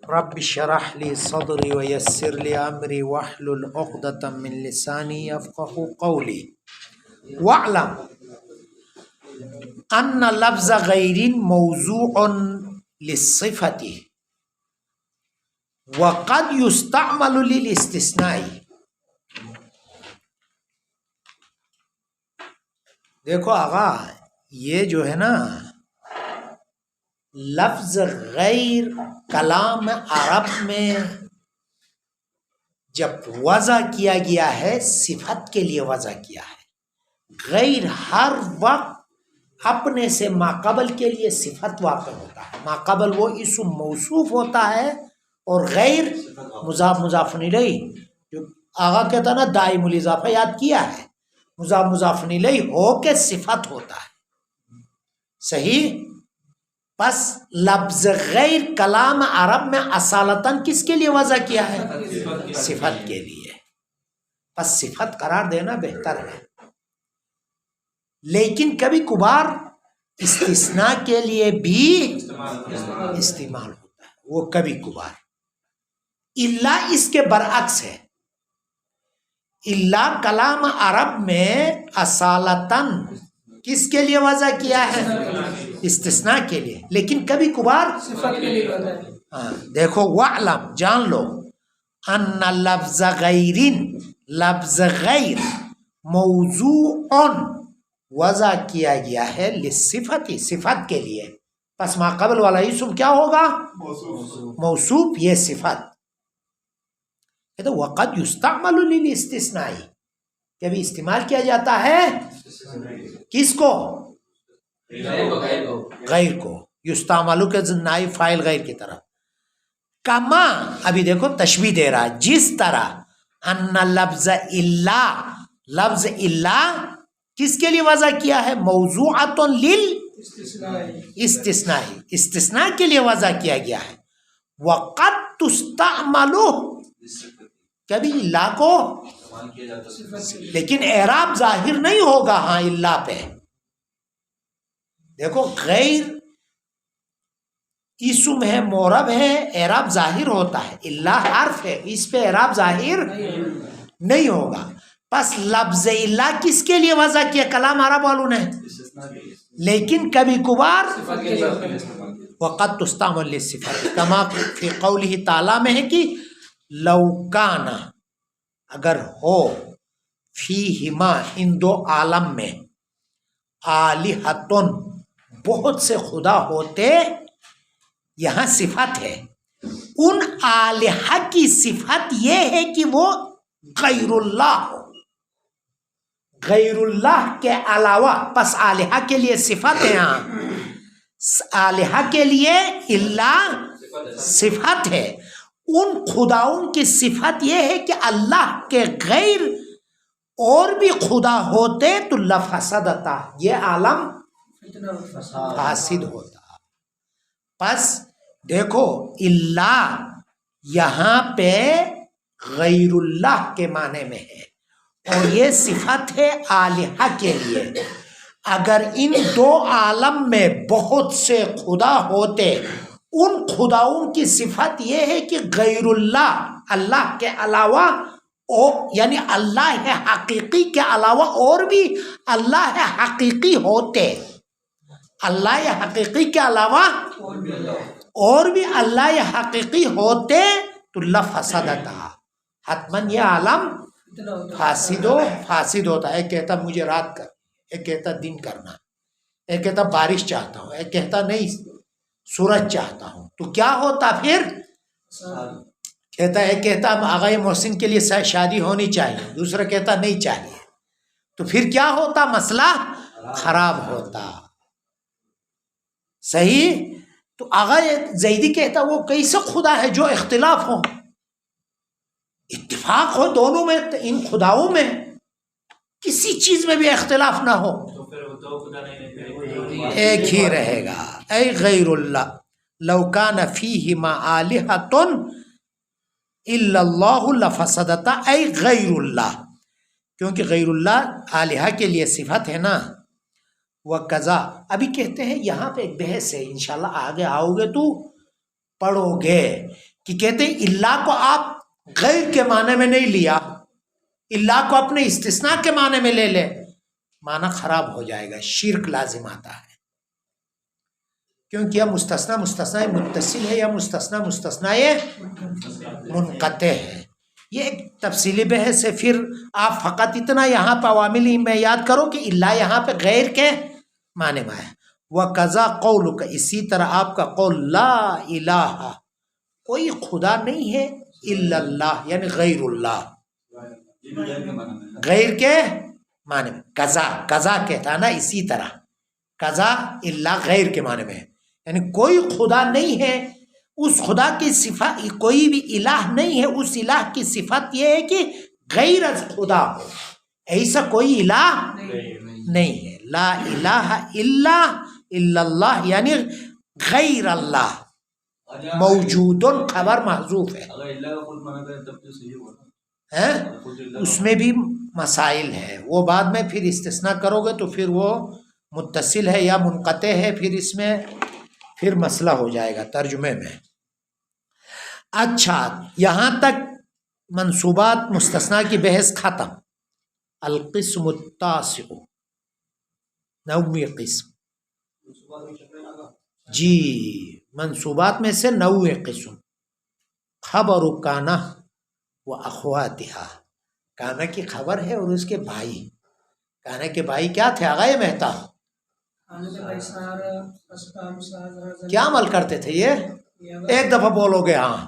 رب اشرح لي صدري ويسر لي امري واحلل عقدة من لساني يفقهوا قولي واعلم ان لفظ غیر موضوع للصفة وقد يستعمل للاستثناء. دیکھو آغا یہ جو ہے نا لفظ غیر کلام عرب میں جب وضع کیا گیا ہے صفت کے لیے وضع کیا ہے. غیر ہر وقت اپنے سے ماقبل کے لیے صفت واقع ہوتا ہے. ماقبل وہ اسم موصوف ہوتا ہے اور غیر مضاف مضاف الیہ. جو آغا کہتا نا دائم الاضافہ یاد کیا ہے, مضاف مضاف الیہ ہو کے صفت ہوتا ہے. صحیح. پس لفظ غیر کلام عرب میں اصالتاً کس کے لیے وضع کیا ہے؟ صفت کے لیے. پس صفت قرار دینا بہتر ہے. لیکن کبھی کبھار استثناء کے لیے بھی استعمال ہوتا ہے, وہ کبھی کبھار. اللہ اس کے برعکس ہے. اللہ کلام عرب میں اصالتاً کس کے لیے وضع کیا ہے؟ استثناء کے لیے. لیکن کبھی کبھار صفت کے لیے وضع ہے. ہاں دیکھو وعلم جان لو ان لفظ غیرن لفظ غیر موضوع وضع کیا گیا ہے لصفتی صفت کے لیے. پس ما قبل والا اسم کیا ہوگا؟ موصوف. یہ صفت کہتے وقد یستعمل للاستثناء, کبھی استعمال کیا جاتا ہے کس کو؟ غیر کو. یستعملو کے نائب فاعل غیر کی طرف. کما ابھی دیکھو تشبیہ دے رہا ہے, جس طرح ان لفظ اللہ لفظ اللہ کس کے لیے وضع کیا ہے؟ موضوعۃ استثناء استثناء کے لیے وضع کیا گیا ہے. وقد تستعمل کبھی اللہ کو, لیکن اعراب ظاہر نہیں ہوگا ہاں اللہ پہ. دیکھو غیر اسم ہے معرب ہے اعراب ظاہر ہوتا ہے. اللہ حرف ہے اس پہ اعراب ظاہر نہیں ہوگا. پس لفظ اللہ کس کے لیے وضع کیا؟ کلام عرب والوں نے. لیکن کبھی کبھار وقت تستعمل للصفات کما فی قولہ تعالی میں ہے کہ لو کان اگر ہو فیہما ان دو عالم میں آلہۃ بہت سے خدا ہوتے. یہاں صفت ہے. ان آلہہ کی صفت یہ ہے کہ وہ غیر اللہ ہو, غیر اللہ کے علاوہ. پس آلہہ کے لیے صفت ہے. یہاں آلہہ کے لیے اللہ صفت ہے. ان خداؤں کی صفت یہ ہے کہ اللہ کے غیر اور بھی خدا ہوتے تو لفسدتا, یہ عالم فاسد ہوتا. پس دیکھو اللہ یہاں پہ غیر اللہ کے معنی میں ہے اور یہ صفت ہے آلہہ کے لیے. اگر ان دو عالم میں بہت سے خدا ہوتے, ان خداؤں کی صفت یہ ہے کہ غیر اللہ اللہ کے علاوہ یعنی اللہ حقیقی کے علاوہ اور بھی اللہ حقیقی ہوتے. اللہ حقیقی کے علاوہ اور بھی اللہ حقیقی ہوتے تو لفسدتا, حتماً یہ عالم فاسد ہوتا. ایک کہتا مجھے رات کر, ایک کہتا دن کرنا, ایک کہتا بارش چاہتا ہوں, ایک کہتا نہیں سورج چاہتا ہوں. تو کیا ہوتا پھر؟ کہتا ہے کہتا آغا محسن کے لیے شادی ہونی چاہیے, دوسرا کہتا نہیں چاہیے. تو پھر کیا ہوتا؟ مسئلہ خراب ہوتا. صحیح. تو آغا زیدی کہتا وہ کیسے خدا ہے جو اختلاف ہو, اتفاق ہو دونوں میں, ان خداؤں میں کسی چیز میں بھی اختلاف نہ ہو, ایک ہی رہے گا. اے غیر اللہ لو کان فیہما آلہۃ الا اللہ لفسدتا, اے غیر اللہ, کیونکہ غیر اللہ آلہہ کے لیے صفت ہے نا. وَقَذَا ابھی کہتے ہیں یہاں پہ ایک بحث ہے, انشاءاللہ آگے آؤ گے تو پڑھو گے کہ کہتے ہیں اللہ کو آپ غیر کے معنی میں نہیں لیا، اللہ کو اپنے استثناء کے معنی میں لے لے، معنی خراب ہو جائے گا، شرک لازم آتا ہے، کیونکہ یہ مستثنیٰ مستثنیٰ متصل ہے یا مستثنیٰ مستثنیٰ منقطع ہے۔ یہ ایک تفصیلی بحث ہے۔ پھر آپ فقط اتنا یہاں پہ عوامل میں یاد کرو کہ اللہ یہاں پہ غیر کے معنی میں ہے۔ وَقَذَا قَوْلُكَ، اسی طرح آپ کا قول لا الہ، کوئی خدا نہیں ہے الا اللہ، یعنی غیر اللہ، غیر کے معنی میں قضا کہتا نا، اسی طرح قضا اللہ غیر کے معنی میں ہے، یعنی کوئی خدا نہیں ہے، اس خدا کی صفت، کوئی بھی الہ نہیں ہے، اس الہ کی صفت یہ ہے کہ غیر از خدا ہو، ایسا کوئی الہ نہیں ہے۔ لا الہ الا اللہ یعنی غیر اللہ، موجود خبر محذوف ہے، اس میں بھی مسائل ہے، وہ بعد میں پھر استثناء کرو گے تو پھر وہ متصل ہے یا منقطع ہے، پھر اس میں پھر مسئلہ ہو جائے گا ترجمے میں۔ اچھا، یہاں تک منصوبات مستثنیٰ کی بحث ختم۔ القسم التاسع، 9ویں قسم، جی منصوبات میں سے 9ویں قسم، خبر کانا و اخواتہا، کانا کی خبر ہے اور اس کے بھائی۔ کانا کے بھائی کیا تھے آغا مہتا؟ کیا عمل کرتے تھے یہ؟ ایک دفعہ بولو گے ہاں،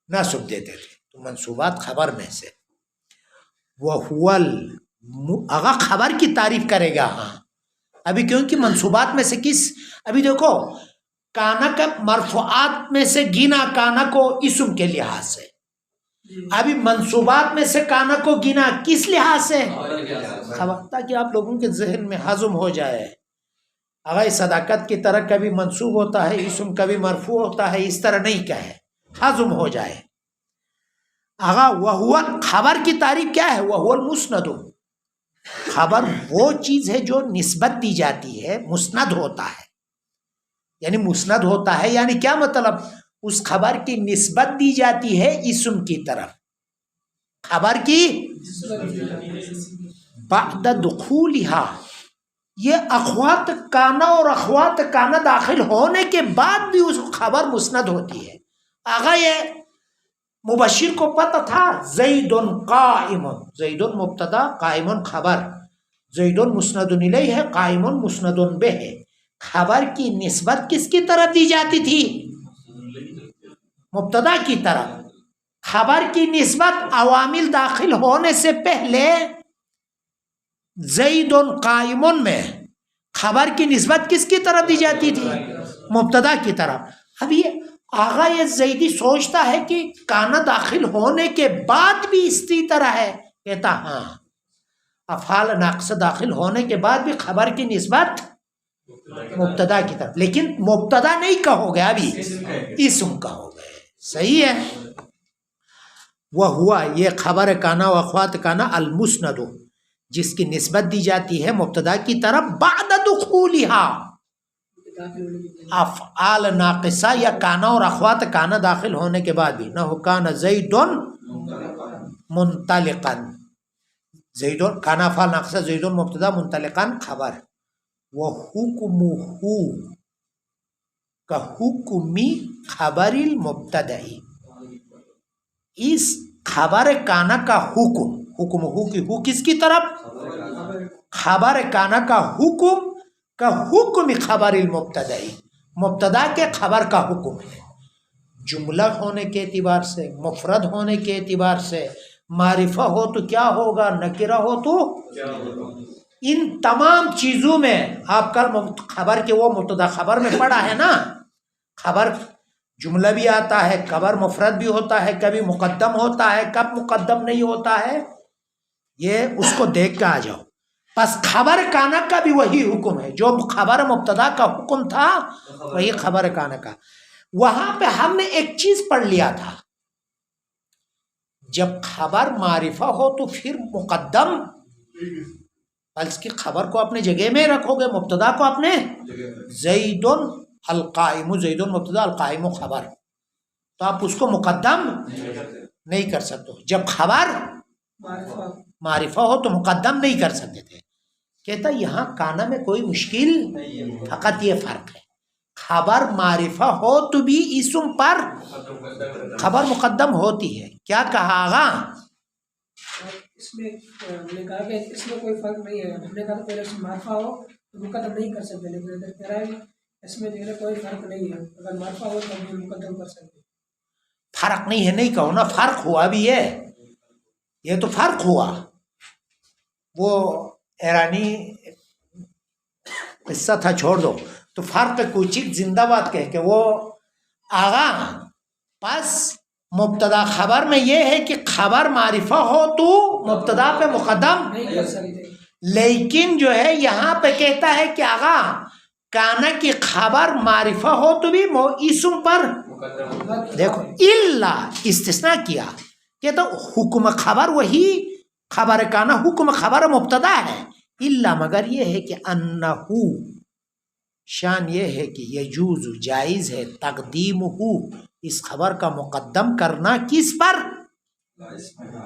نصب دیتے تھے، تو منصوبات خبر میں سے۔ آغا خبر کی تعریف کرے گا ہاں، ابھی کیونکہ منصوبات میں سے کس، ابھی دیکھو کانا کا مرفوعات میں سے گنا کانا کو اسم کے لحاظ سے، ابھی منصوبات میں سے کانا کو گنا کس لحاظ سے؟ خبر، تاکہ آپ لوگوں کے ذہن میں ہضم ہو جائے۔ اگر صداقت کی طرح کبھی منصوب ہوتا ہے اسم، کبھی مرفوع ہوتا ہے، اس طرح نہیں کہے، ہضم ہو جائے۔ آغا وہو، خبر کی تعریف کیا ہے؟ وہو المسند، خبر وہ چیز ہے جو نسبت دی جاتی ہے، مسند ہوتا ہے، یعنی مسند ہوتا ہے، یعنی کیا مطلب؟ اس خبر کی نسبت دی جاتی ہے اسم کی طرف، خبر کی بعد دخولہا، یہ اخوات کانا اور اخوات کانا داخل ہونے کے بعد بھی اس خبر مسند ہوتی ہے۔ آغا یہ مبشر کو پتہ تھا زید قائم، زید مبتدا قائم خبر، زید مسند الیہ ہے، قائم مسند بہ ہے، خبر کی نسبت کس کی طرف دی جاتی تھی؟ مبتدا کی طرف۔ خبر کی نسبت عوامل داخل ہونے سے پہلے زید قائم میں خبر کی نسبت کس کی طرف دی جاتی تھی؟ مبتدا کی طرف۔ اب یہ آغا یہ زیدی سوچتا ہے کہ کانا داخل ہونے کے بعد بھی اسی طرح ہے، کہتا ہاں، افعال ناقصہ داخل ہونے کے بعد بھی خبر کی نسبت مبتدا کی طرف، لیکن مبتدا نہیں کہو گے، ابھی اسم کہو گے، صحیح ہے۔ وہ ہوا یہ خبر کانا و اخوات کانا المسند، جس کی نسبت دی جاتی ہے مبتدا کی طرف بعد دخولہا، افعال ناقصہ یا کانا اور اخوات کانا داخل ہونے کے بعد بھی، نہ کان زید منطلقا، زید کانا افعال ناقصہ، زید مبتدا منطلقا خبر، وحکمہ کا حکم خبر المبتدئی، اس خبر کانا کا حکم، حکم ہو کی ہو کس کی طرف؟ خبر کانا کا حکم کا حکم خبر المبتدئی، مبتدا کے خبر کا حکم ہے، جملہ ہونے کے اعتبار سے، مفرد ہونے کے اعتبار سے، معرفہ ہو تو کیا ہوگا، نکرہ ہو تو، ان تمام چیزوں میں آپ کل خبر کے وہ مبتدا خبر میں پڑھا ہے نا، خبر جملہ بھی آتا ہے، خبر مفرد بھی ہوتا ہے، کبھی مقدم ہوتا ہے، کب مقدم نہیں ہوتا ہے، یہ اس کو دیکھ کے آ جاؤ۔ بس خبر کانا کا بھی وہی حکم ہے، جو خبر مبتدا کا حکم تھا وہی خبر کانا کا۔ وہاں پہ ہم نے ایک چیز پڑھ لیا تھا، جب خبر معرفہ ہو تو پھر مقدم، بلکہ خبر کو اپنے جگہ میں رکھو گے، مبتدا کو اپنے، زید القائم زید مبتدا القائم خبر، تو آپ اس کو مقدم نہیں کر سکتے. جب خبر معرفہ ہو تو مقدم نہیں کر سکتے تھے. کہتا یہاں کانا میں کوئی مشکل، فقط یہ فرق ہے خبر معرفہ ہو تو بھی اسم پر خبر مقدم ہوتی ہے. کیا کہا آغا؟ اس میں ہم نے کہا کہ اس میں کوئی فرق نہیں ہے. ہم نے کہا پہلے اسم معرفہ ہو تو مقدم نہیں کر سکتے، لیکن ادھر کہہ رہا ہے اس میں جو ہے کوئی فرق نہیں ہے، اگر معرفہ ہو تو بھی مقدم کر سکتے. فرق نہیں ہے نہیں کہو نا، فرق ہوا بھی ہے، یہ تو فرق ہوا. وہ ایرانی قصہ تھا، چھوڑ دو. تو فرق کوچک زندہ باد کہہ کے وہ آغا پس مبتدا خبر میں یہ ہے کہ خبر معرفہ ہو تو مبتدا پہ مقدم نہیں کر سکتے. لیکن جو ہے یہاں پہ کہتا ہے کہ آغا کانا کی خبر معرفہ ہو تو بھی اسم پر دیکھو اللہ استثناء کیا. کہتا حکم خبر وہی خبر کانا حکم خبر مبتدا ہے، اللہ مگر یہ ہے کہ انہو شان یہ ہے کہ یجوز جائز ہے تقدیم اس خبر کا مقدم کرنا کس پر؟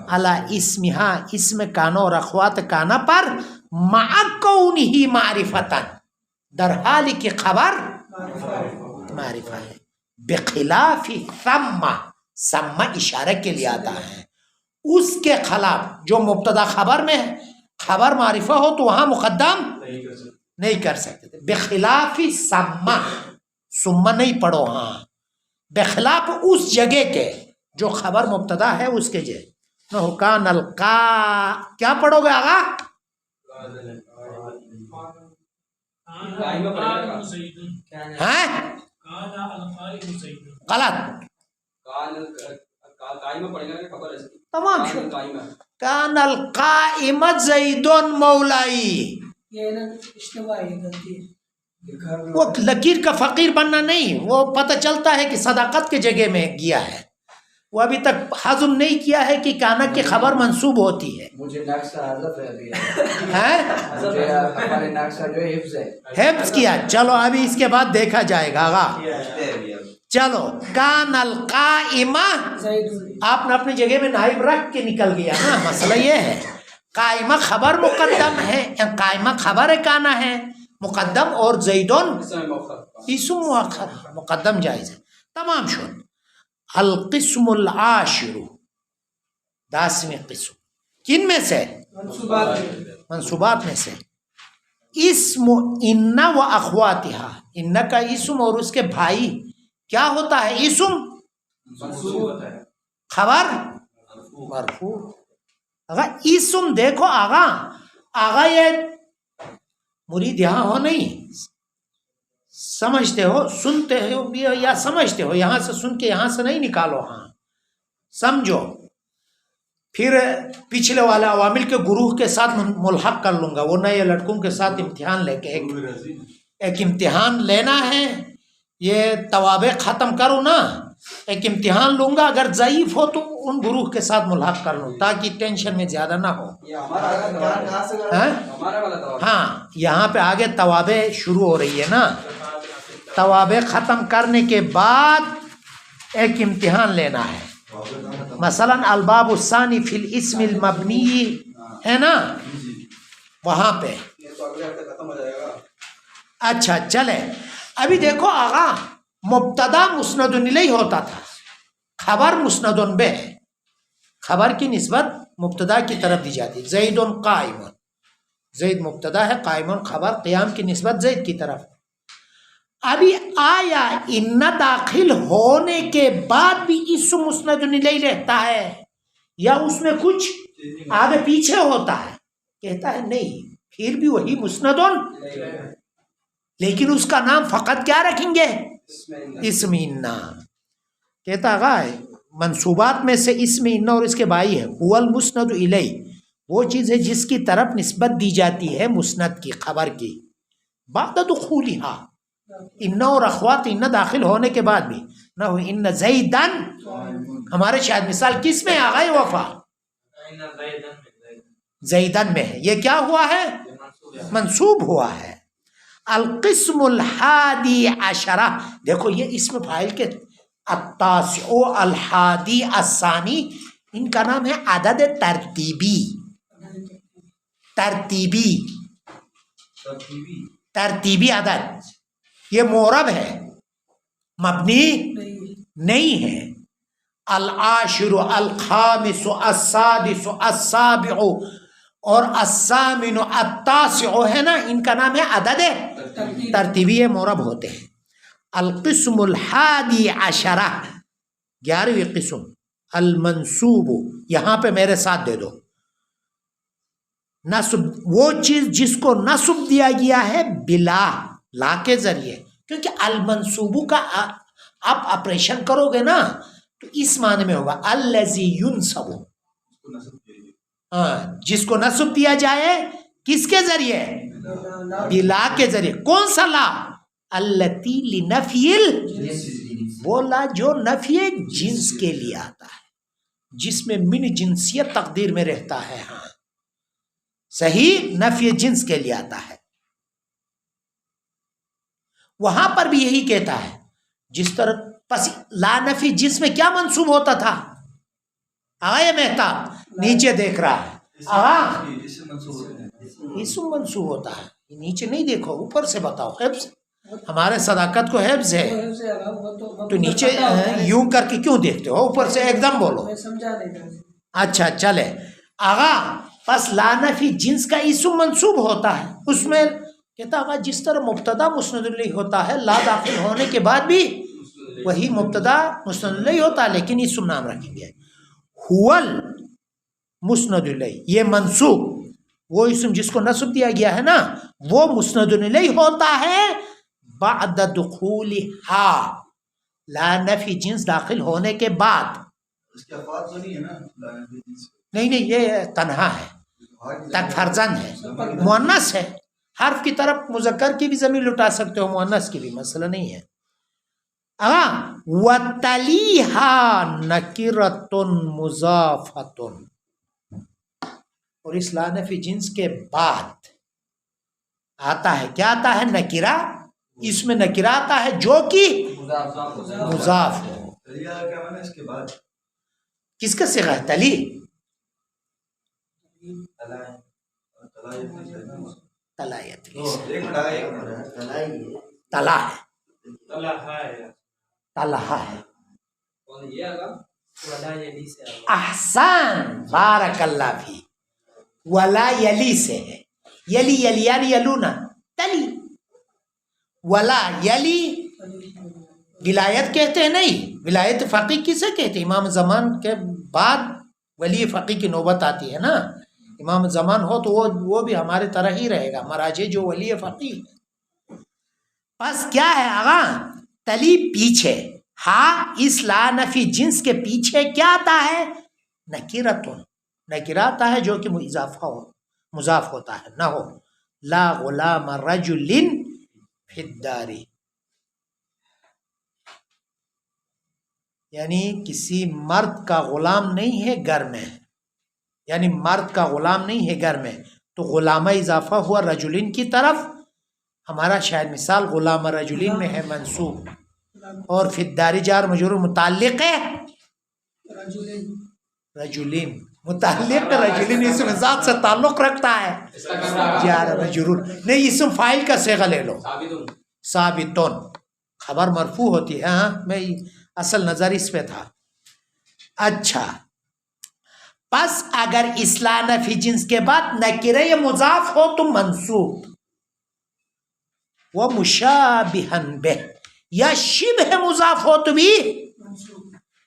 علی اسمہا اسم کانا اور اخوات کانا پر، مع کونہ معرفتاً در حال کی خبر معرفہ ہے. بخلاف ثم اشارہ کے لیے آتا ہے، اس کے خلاف جو مبتدا خبر میں ہے خبر معرفہ ہو تو وہاں مقدم نہیں کر سکتے. بخلاف ثم نہیں پڑھو، ہاں بخلاف اس جگہ کے جو خبر مبتدا ہے اس کے جگہ نہ کان القا. کیا پڑھو گے آغا؟ غلط تمام شو کان القائم زید مولائی. یہ نا اشتباہ ہے، غلطی ہے. وہ لکیر کا فقیر بننا نہیں، وہ پتہ چلتا ہے کہ صداقت کے جگہ میں گیا ہے. وہ ابھی تک ہضم نہیں کیا ہے کہ کانا کی خبر منصوب ہوتی ہے. مجھے نقشہ حذف ہے مجھے ہمارے نقشہ جو ہے حفظ ہے، حفظ کیا. چلو ابھی اس کے بعد دیکھا جائے گا آغا. چلو کان القائم، آپ نے اپنی جگہ میں نائب رکھ کے نکل گیا نا. مسئلہ یہ ہے قائمہ خبر مقدم ہے، قائمہ خبر کانا ہے مقدم، اور زیدون اسم مؤخر مقدم جائز ہے. تمام شد. القسم العاشر 10ویں قسم کن میں سے؟ منصوبات میں سے. اسم ان و اخواتها، ان کا اسم اور اس کے بھائی کیا ہوتا ہے؟ اسم خبر مرفوع. آغا اسم دیکھو آغا یہ مرید یہاں ہو نہیں، سمجھتے ہو سنتے ہو یا سمجھتے ہو، یہاں سے سن کے یہاں سے نہیں نکالو. ہاں سمجھو. پھر پچھلے والے عوامل کے گروہ کے ساتھ ملحق کر لوں گا. وہ نئے لڑکوں کے ساتھ امتحان لے کے ایک امتحان لینا ہے. یہ توابع ختم کرو نا، ایک امتحان لوں گا، اگر ضعیف ہو تو ان گروہ کے ساتھ ملحق کر لوں تاکہ ٹینشن میں زیادہ نہ ہو. ہاں یہاں پہ آگے توابع شروع ہو رہی ہے نا. توابع ختم کرنے کے بعد ایک امتحان لینا ہے. مثلا الباب الثانی فی الاسم المبنی ہے نا، وہاں پہ. اچھا چلے ابھی دیکھو آغا مبتدا مسند الیہ ہوتا تھا، خبر مسند بہ ہے. خبر کی نسبت مبتدا کی طرف دی جاتی. زید قائم، زید مبتدا ہے، قائم خبر، قیام کی نسبت زید کی طرف. ابھی آیا ان داخل ہونے کے بعد بھی اسم مسند الیہ رہتا ہے یا اس میں کچھ آگے پیچھے ہوتا ہے؟ کہتا ہے نہیں، پھر بھی وہی مسند، لیکن اس کا نام فقط کیا رکھیں گے؟ اسم انا. کہتا ہے منصوبات میں سے اسم انا اور اس کے بھائی ہے. هو المسند الیہ، وہ چیز ہے جس کی طرف نسبت دی جاتی ہے مسند کی، خبر کی. بعد دخولها، ان اور اخوات ان داخل ہونے کے بعد بھی نہ ہو. ان زیدن ہمارے شاید مثال کس میں آ گئے؟ وفا زیدن میں ہے. یہ کیا ہوا ہے؟ منصوب ہوا ہے. القسم الحادی عشرہ، دیکھو یہ اسم فاعل کے التاسع الحادی الثانی، ان کا نام ہے عدد ترتیبی. ترتیبی ترتیبی عدد، یہ معرب ہے، مبنی نہیں ہے. العاشر، الخامس، السادس، السابع اور الثامن، التاسع ہے نا، ان کا نام ہے عدد ترتیبی، معرب ہوتے ہیں. القسم الحادی عشرہ، 11ویں قسم. المنصوب، یہاں پہ میرے ساتھ دے دو. نصب، وہ چیز جس کو نصب دیا گیا ہے بلا، لا کے ذریعے، کیونکہ المنصوبو کا آپ آپریشن کرو گے نا تو اس معنی میں ہوگا الذی ینصب، جس کو نصب دیا جائے کس کے ذریعے؟ بلا کے ذریعے. کون سا لا؟ التی لنفی وہ لا جو نفی جنس کے لیے آتا ہے، جس میں من جنسیت تقدیر میں رہتا ہے. ہاں صحیح، نفی جنس کے لیے آتا ہے. وہاں پر بھی یہی کہتا ہے، جس طرح پس لا نفی جنس میں کیا منصوب ہوتا تھا؟ یہ مہتاب نیچے دیکھ رہا ہے، اسم منصوب ہوتا ہے. نیچے نہیں دیکھو، اوپر سے بتاؤ. حفظ، ہمارے صداقت کو حفظ ہے تو نیچے یوں کر کے کیوں دیکھتے ہو؟ اوپر سے ایک دم بولو. اچھا چلے آغا. پس لا نفی جنس کا اسم منصوب ہوتا ہے. اس میں کہتا آغا جس طرح مبتدا مسند الیہ ہوتا ہے، لا داخل ہونے کے بعد بھی وہی مبتدا مسند الیہ ہوتا ہے، لیکن اسم نام رکھیں گے. ہول مسند الیہ، یہ منصوب، وہ اسم جس کو نصب دیا گیا ہے نا وہ مسند الیہ ہوتا ہے بعد دخولہا، لا نفی جنس داخل ہونے کے بعد. اس کے افعال تو نہیں ہے نا لا نفی جنس؟ نہیں، یہ تنہا ہے، تک فرزن ہے، مؤنث ہے. حرف کی طرف مذکر کی بھی ضمیر لٹا سکتے ہو، مؤنث کی بھی، مسئلہ نہیں ہے. وَتَلِيهَا نَكِرَةٌ مُضَافَةٌ، اور اس لا نفی جنس کے بعد آتا ہے کیا؟ آتا ہے نکرہ. اس میں نکرہ آتا ہے جو کہ مضاف ہو. کیا معنی اس کے بعد؟ کس کا صیغہ ہے؟ تلی، تلایت، تلا ہے، تلہا ہے. احسان، بارک اللہ فی. ولا یلی سے ہے، یلی یلیان یلونا، تلی. ولا یلی ولایت کہتے ہیں. نہیں، ولایت فقیہ کسے کہتے ہیں؟ امام زمان کے بعد ولی فقیہ کی نوبت آتی ہے نا. امام زمان ہو تو وہ بھی ہمارے طرح ہی رہے گا، مراجع جو ولی فقیہ. پس کیا ہے آغا؟ تلی پیچھے، ہاں اس لا نفی جنس کے پیچھے کیا آتا ہے؟ نکرتن، نکرہ آتا ہے جو کہ اضافہ ہو، مضاف ہوتا ہے. نہ ہو لا غلام رجل فی الدار، یعنی کسی مرد کا غلام نہیں ہے گھر میں، یعنی مرد کا غلام نہیں ہے گھر میں، تو غلامہ اضافہ ہوا رجلین کی طرف. ہمارا شاید مثال غلام رجلین میں ہے منصوب، اور فی الدار جار مجرور متعلق ہے رجلین، متعلق رجلین اسم ذات سے تعلق رکھتا ہے، جار مجرور نہیں. اسم فاعل کا صیغہ لے لو، ثابتون، خبر مرفوع ہوتی ہے. ہاں میں اصل نظر اس پہ تھا. اچھا، پس اگر اس لا نفی جنس کے بعد نکرہ یا مضاف ہو تو منصوب. وہ مشابہن بہ، یا شبہ مضاف ہو تو بھی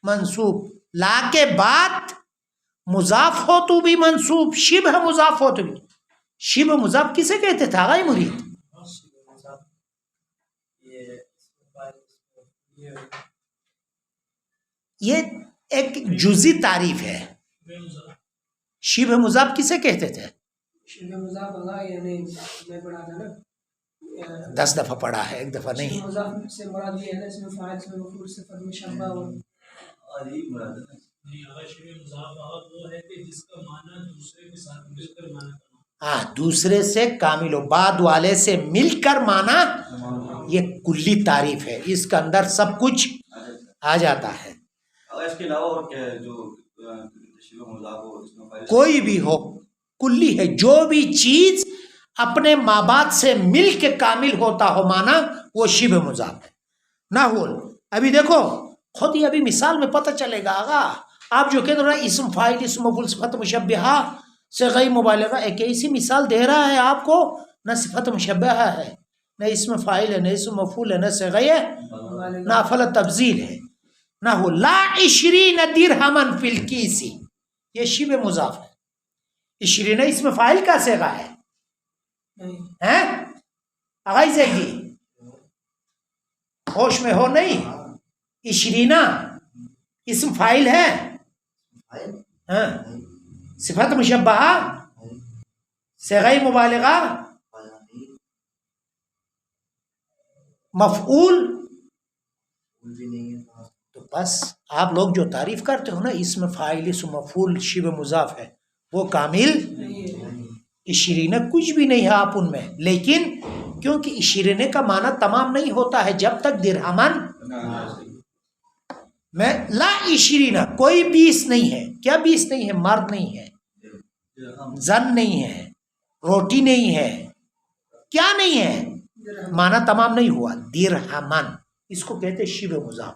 منصوب. لا کے بعد مضاف ہو تو بھی منصوب، شبہ مضاف ہو تو بھی. شبہ مضاف کسے کہتے تھا غیر مرید؟ یہ ایک جزئی تعریف ہے. شبہ مضاف کسے کہتے تھے؟ شبہ مضاف اللہ، یعنی میں پڑھا تھا نا 10 دفعہ پڑھا ہے، ایک دفعہ نہیں. شبہ مضاف سے مراد یہ ہے نا، اس میں فاعل سے مفعول سے فرد مشبہ ہو. نہیں، اگر شبہ مضاف وہ ہے کہ جس کا معنی دوسرے کے ساتھ مل کر معنی کرنا. ہاں دوسرے سے کامل ہو، بعد والے سے مل کر مانا یہ کلی تعریف ہے، اس کے اندر سب کچھ آ جاتا ہے. اگر اس کے علاوہ اور کیا ہے جو تشبیہ مضاف ہو اس میں فائل کوئی بھی ہو کلی ہے، جو بھی چیز اپنے ماں باپ سے مل کے کامل ہوتا ہو مانا وہ شبہ مضاف ہے. نحو ابھی دیکھو خود ہی ابھی مثال میں پتہ چلے گا آگا. آپ جو کہتے ہو نا اسم فاعل اسم مفعول صفت مشبہہ صیغہ مبالغہ، ایک ایسی مثال دے رہا ہے آپ کو، نہ صفت مشبہہ ہے، نہ اسم فاعل ہے، نہ اسم مفعول ہے، نہ صیغہ نہ افعل تفضیل ہے. نحو لا 20 درہما فی الکیس، یہ شبہ مضاف ہے. 20 اسم فاعل کا صیغہ ہے ہیں اغائی زیگی ہوش میں ہو نہیں؟ 20 اسم فاعل ہے ہاں، صفت مشبہہ صیغہ مبالغہ مفعول. تو بس آپ لوگ جو تعریف کرتے ہو نا اسم فاعل اسم مفعول شبہ مضاف ہے وہ کامل 20 کچھ بھی نہیں ہے آپ ان میں. لیکن کیونکہ 20 کا معنی تمام نہیں ہوتا ہے جب تک درہمن میں لا 20 کوئی 20 نہیں ہے. کیا 20 نہیں ہے؟ مرد نہیں ہے، زن نہیں ہے، روٹی نہیں ہے، کیا نہیں ہے؟ معنی تمام نہیں ہوا. درہمن اس کو کہتے شبہ مضاف.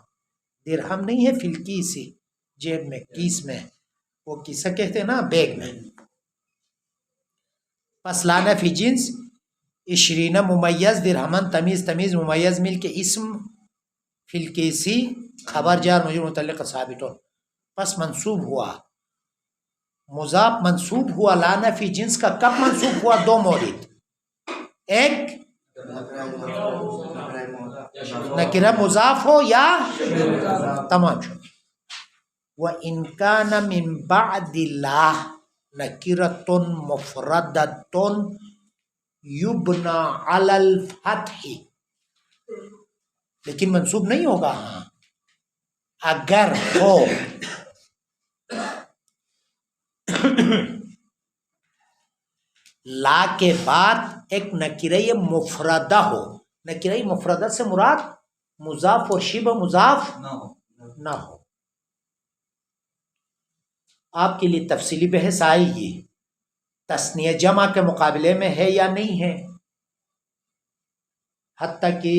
درہم نہیں ہے فی الکیس، جیب میں کیس میں، وہ کیسا کہتے ہیں نا بیگ میں. پس لا نفی جنس 20 ممیز درہمن تمیز تمیز ممیز مل کے اسم فی الکیسی خبر جار مجرور متعلق ثابتون. پس منصوب ہوا مضاف منصوب ہوا لا نفی جنس کا. کب منصوب ہوا؟ 2 مورد. ایک نکرہ مضاف ہو یا تمام شو. وَإِنْ كَانَ مِنْ بَعْدِ اللَّهِ نَكِرَةٌ مُفْرَدَةٌ يُبْنَى عَلَى الْفَتْحِ، لیکن منصوب نہیں ہوگا. ہاں اگر ہو لا کے بعد ایک نکرہ مفردہ ہو. نکرہ مفردہ سے مراد مضاف اور شبہ مضاف نہ ہو. آپ کے لیے تفصیلی بحث آئے گی تثنیہ جمع کے مقابلے میں ہے یا نہیں ہے، حتیٰ کہ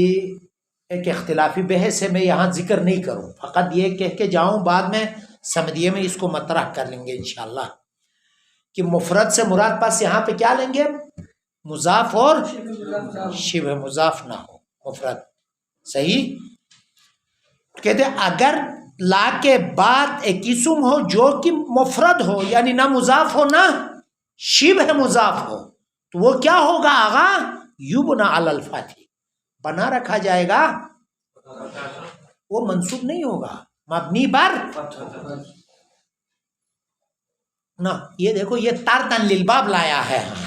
ایک اختلافی بحث ہے. میں یہاں ذکر نہیں کروں، فقط یہ کہہ کے جاؤں، بعد میں سمدیے میں اس کو مطرح کر لیں گے انشاءاللہ کہ مفرد سے مراد پاس یہاں پہ کیا لیں گے؟ مضاف اور شبہ مضاف نہ ہو مفرد. صحیح کہتے اگر لا کے بعد ایک اسم ہو جو کہ مفرد ہو، یعنی نہ مضاف ہو نہ شبہ مضاف ہو، تو وہ کیا ہوگا آغا؟ یبنى علی الفتح، بنا رکھا جائے گا، وہ منصوب نہیں ہوگا، مبنی بر نہ. یہ دیکھو یہ تردن للباب لایا ہے ہاں،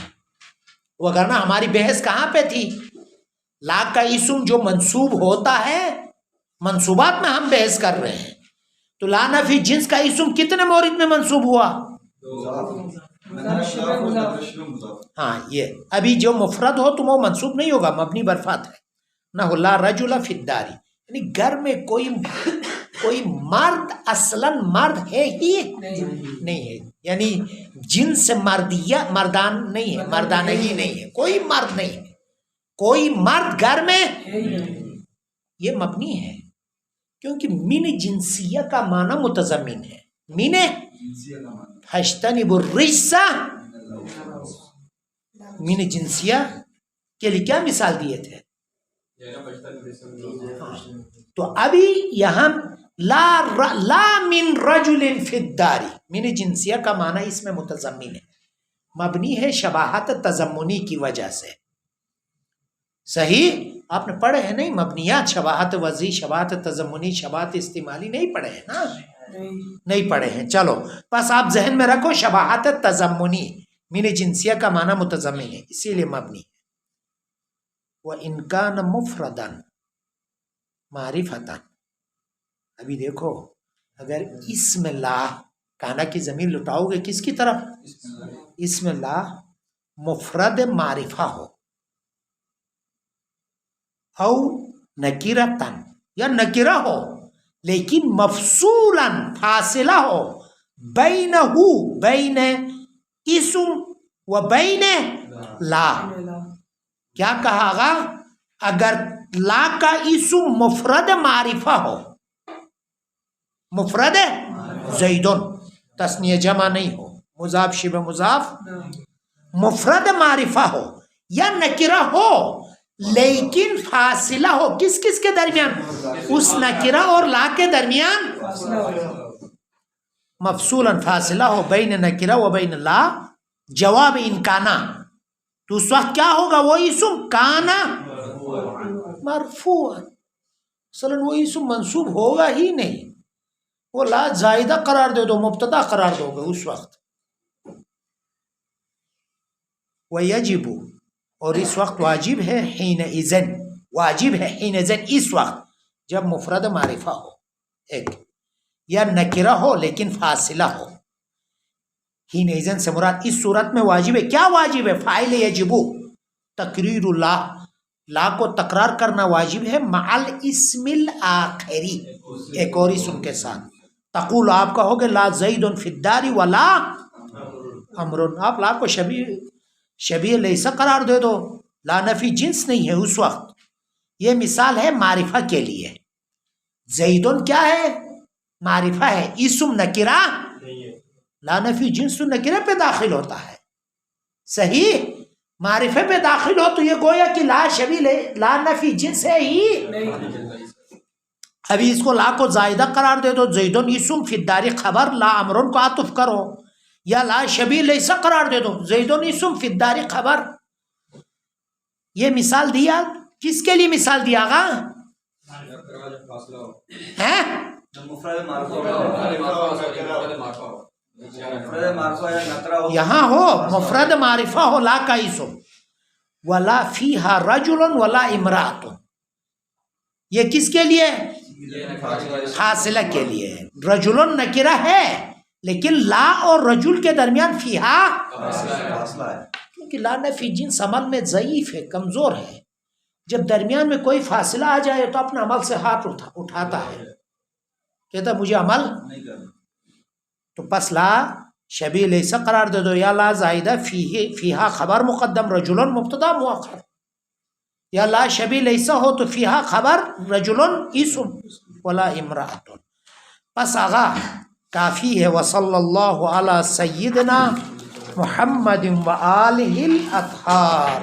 وگرنہ ہماری بحث کہاں پہ تھی؟ لا کا اسم جو منصوب ہوتا ہے، منصوبات میں ہم بحث کر رہے ہیں. تو لا نفی جنس کا اسم کتنے مورد میں منصوب ہوا؟ ہاں یہ ابھی جو مفرد ہو تو وہ منصوب نہیں ہوگا، مبنی برفات ہے. نہ لا رجل فی الدار، یعنی گھر میں کوئی مرد اصلاً مرد ہے ہی نہیں ہے، یعنی جنس مردیہ مردان نہیں ہے، مردانگی نہیں ہے، کوئی مرد نہیں ہے، کوئی مرد گھر میں یہ مبنی ہے کیونکہ من جنسیہ کا معنی متضمن ہے. من فاجتنبوا الرجس من جنسیہ کے لیے کیا مثال دیے تھے؟ تو ابھی یہاں لا من رجل فی الدار، من جنسیہ کا معنی اس میں متضمن ہے، مبنی ہے شباہت تضمنی کی وجہ سے. صحیح آپ نے پڑھے ہیں نہیں؟ مبنیات شباہت وضعی، شباہت تضمنی، شباہت استعمالی نہیں پڑھے ہیں نا؟ نہیں پڑھے ہیں. چلو بس آپ ذہن میں رکھو شباہت تضمنی من جنسیہ کا معنی متضمن ہے، اسی لیے مبنی ہے. وَإِنْ كَانَ مُفْرَدًا معرفتاً، ابھی دیکھو اگر اسم لا کانا کی ضمیر لٹاؤ گے کس کی طرف؟ اسم لا مفرد معرفہ ہو او نکرتن یا نکرہ ہو لیکن مفصولاً فاصلہ ہو بینہ بین اسم و بین لا. کیا کہا گا؟ اگر لا کا اسم مفرد معرفہ ہو، مفرد زیدن تثنیہ جمع نہیں ہو، مضاف شبہ مضاف مفرد معرفہ ہو یا نکرہ ہو لیکن فاصلہ ہو کس کس کے درمیان؟ اس نکرہ اور لا کے درمیان مفصولاً فاصلہ ہو بین نکرہ و بین لا. جواب ان کانا تو اس وقت کیا ہوگا؟ وہ اسم کانا مرفوع، مثلا وہ اسم منصوب ہوگا ہی نہیں، وہ لا زائدہ قرار دے دو، مبتدا قرار دو گے اس وقت. وَيَجِبُ اور اس وقت واجب ہے، حِينَئِذٍ واجب ہے، حِينَئِذٍ اس وقت جب مفرد معرفہ ہو ایک یا نکرہ ہو لیکن فاصلہ ہو. حِينَئِذٍ سے مراد اس صورت میں واجب ہے. کیا واجب ہے؟ فاعل یجب تقریر اللہ، لا کو تکرار کرنا واجب ہے، مع الاسم الآخری ایک اور اسم کے ساتھ. تقول آپ کہو گے لا زید فی الدار ولا امر، آپ لا کو شبیہ لیسا قرار دے دو، لا نفی جنس نہیں ہے اس وقت. یہ مثال ہے معرفہ کے لیے. زیدن کیا ہے؟ معرفہ ہے، اسم نکرہ لا نفی جنس تو نکرہ پہ داخل ہوتا ہے، صحیح؟ معرفہ پہ داخل ہو تو یہ گویا کہ لا شبیہ لا نفی جنس ہے ہی. ابھی اس کو لا کو زائدہ قرار دے دو، زیدن اسم فی الدار خبر، لا امرن کو عطف کرو، یا لا شبیہ لیسا قرار دے دو، زیدن اسم فی الدار خبر. یہ مثال دیا کس کے لیے مثال دیا گا؟ ہیں؟ مفرد معرفہ یا نکرہ ہو، یہاں ہو مفرد معرفہ ہو لا کا اسم، ولا فیہا رجل ولا امرأۃ، یہ کس کے لیے؟ فاصلہ کے لیے. رجل نکرہ ہے لیکن لا اور رجل کے درمیان فیہا فاصلہ ہے. کیونکہ لا نفی جنس عمل میں ضعیف ہے، کمزور ہے. جب درمیان میں کوئی فاصلہ آ جائے تو اپنے عمل سے ہاتھ اٹھاتا ہے، کہتا مجھے عمل نہیں کرنا. تو پس لا شبیہ لیسا قرار دے دو، یا لا زائدہ فیہا خبر مقدم رجلن مبتدا مؤخر، یا لا شبیہ لیسا ہو تو فیہا خبر رجلن اسم ولا امرأۃ. پس آغا کافی ہے. وصلی اللہ علی سیدنا محمد و آلہ الاطہار.